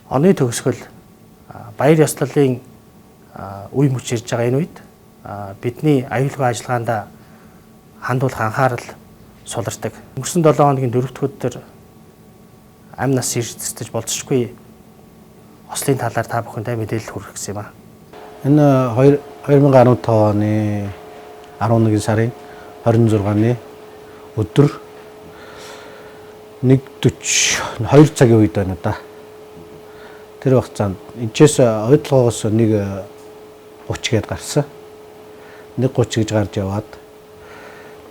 Оны төгсгөл баяр ёслолын үе мөч ирж байгаа энэ үед бидний аюулгүй ажиллагаанд хандуулах анхаарал сулардаг. Өнгөрсөн 7 хоногийн 4 дахь өдөр амь нас ирсдэж болцсохгүй ослын талаар та бүхэндээ мэдээлэл хүргэх гэсэн юм аа. Энэ 2015 оны 11 сарын 26-ны өдөр 1:42 цагийн үед байна да. Тэр хугацаанд энэчээс ойдлогоос 1:30 гээд гарсан. 1:30 гэж гарч яваад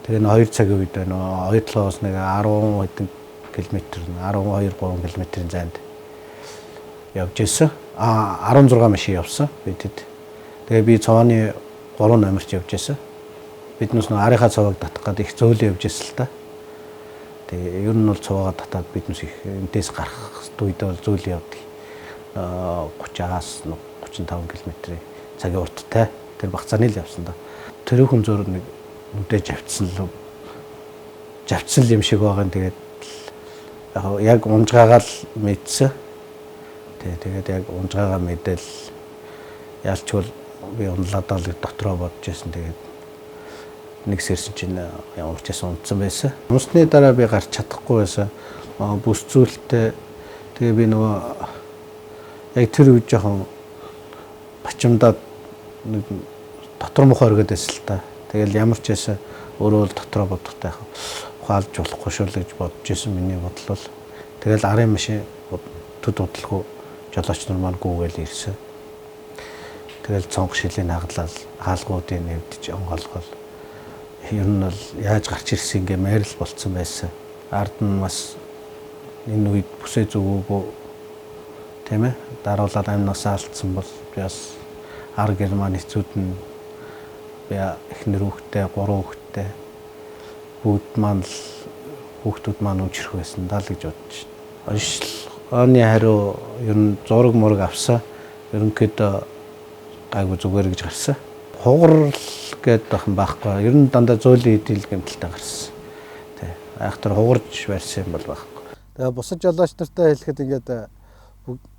тэгээ 2 цагийн үед байна. Ойдлогоос 10 хэдэн километр 12-3 км-ийн зайд явж ирсэн. 16 машин явсан бидэд. Тэгээ би цавааны 3 номерч явж ирсэн. Биднээс нэг арийнхаа цавааг татах гэдэг их зөөлөн явж ирсэн л та. Тэгээ ер нь бол цаваагаа татаад биднээс их энтэс гарах үед бол зөөлөн явдаг. 30-аас 35 км-ийн цагийн урттай тэр багцааны л явсан да. Тэрүүхэн зөөр нэг нүдэж завцсан юм шиг байгаа юм. Тэгээд яг унжгаагаа л мэдсэн. Тэгээд яг унжгаагаа мэдэл ялч бол би унлаадаа л дотроо бодож байсан. Тэгээд нэг сэрсэн чинь ямарчсан унтсан байсан. Унсны дараа би гарч чадахгүй байсан. Бүс зүйлтэй тэгээ би нөгөө яг тэр үед жоохон бачимдаад нэг дотор мохоо өргөд байсан л та. Тэгэл ямар ч байсан өөрөө л дотроо бодохтай ухаалж болохгүй шүү л гэж бодож байсан миний бодол бол. Тэгэл арын машин төд удалгүй жолооч нар маань гүүгээл ирсэн. Тэгэл цонх шилийн хаалгуудын нэвдэж онгоолгол. Ер нь бол яаж гарч ирсэн ингээ майрал болцсон байсан. Ард нь бас энэ үед бүсээ зүгөөгүй тийм ээ даруулаад амнасаа алдсан бол би бас ар Герман хэцүүд нь би эхнэр хүүхдээ 3 хүүхдээ хүүхдүүд маань үжирх байсан даа л гэж бодож байна. Оны хариу ер нь зураг мураг авсан. Ерөнхийдөө гайгүй зүгээр гэж гарсан. Хугарал гэдэг бахан байхгүй. Ер нь дандаа зөөлөн идэл гэмтэлтэй гарсан. Тэ. Айхтар хугарч барьсан юм бол байхгүй. Тэгээ бусад жолооч нартай хэлэхэд ингээд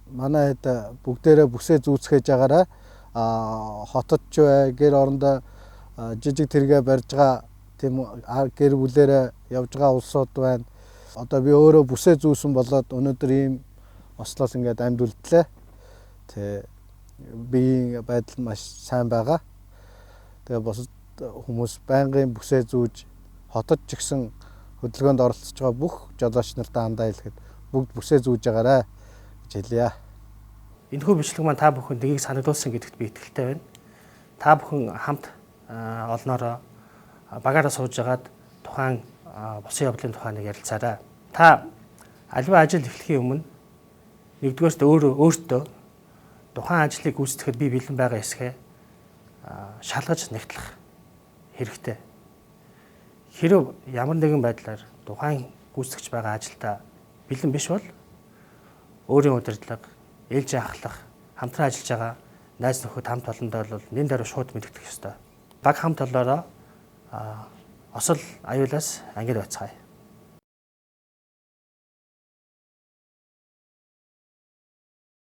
манай хэд бүгдээрээ бүсээ зүүцгээж байгаараа хотод ч бай, гэр орондоо жижиг тэргээ барьж байгаа тийм гэр бүлээрээ явж байгаа улсууд байна. Одоо би өөрөө бүсээ зүүсэн болоод өнөөдөр ийм ослоос ингээд амьд үлдлээ. Тэ биеийн байдал маш сайн байгаа. Тэгээ бусад хүмүүс байнгын бүсээ зүүж хотод ч гэсэн хөдөлгөөнд оролцож байгаа бүх жолооч нартаа хандаа хэлэхэд бүгд бүсээ зүүж байгаарай гэж хэлье. Энэхүү бичлэг маань та бүхэнд нэгийг санагдуулсан гэдэгт би итгэлтэй байна. Та бүхэн хамт олноороо багаараа сууж агаад тухайн босон явдлын тухай нэг ярилцаарай. Та аливаа ажил эхлэхийн өмнө нэгдүгээрт өөртөө тухайн ажлыг гүйцэтгэхэд би бэлэн байгаа эсэхээ шалгаж нэгтлэх хэрэгтэй. Хэрэв ямар нэгэн байдлаар тухайн гүйцэтгэж байгаа ажилдаа бэлэн биш бол өөрийн удирдлага, ээлж ахлах, хамтран ажиллаж байгаа найз нөхөд хамт олондоо бол нэн дээр шууд мэдэгдэх ёстой. Баг хамт олоороо осол аюулаас ангид байцгаая.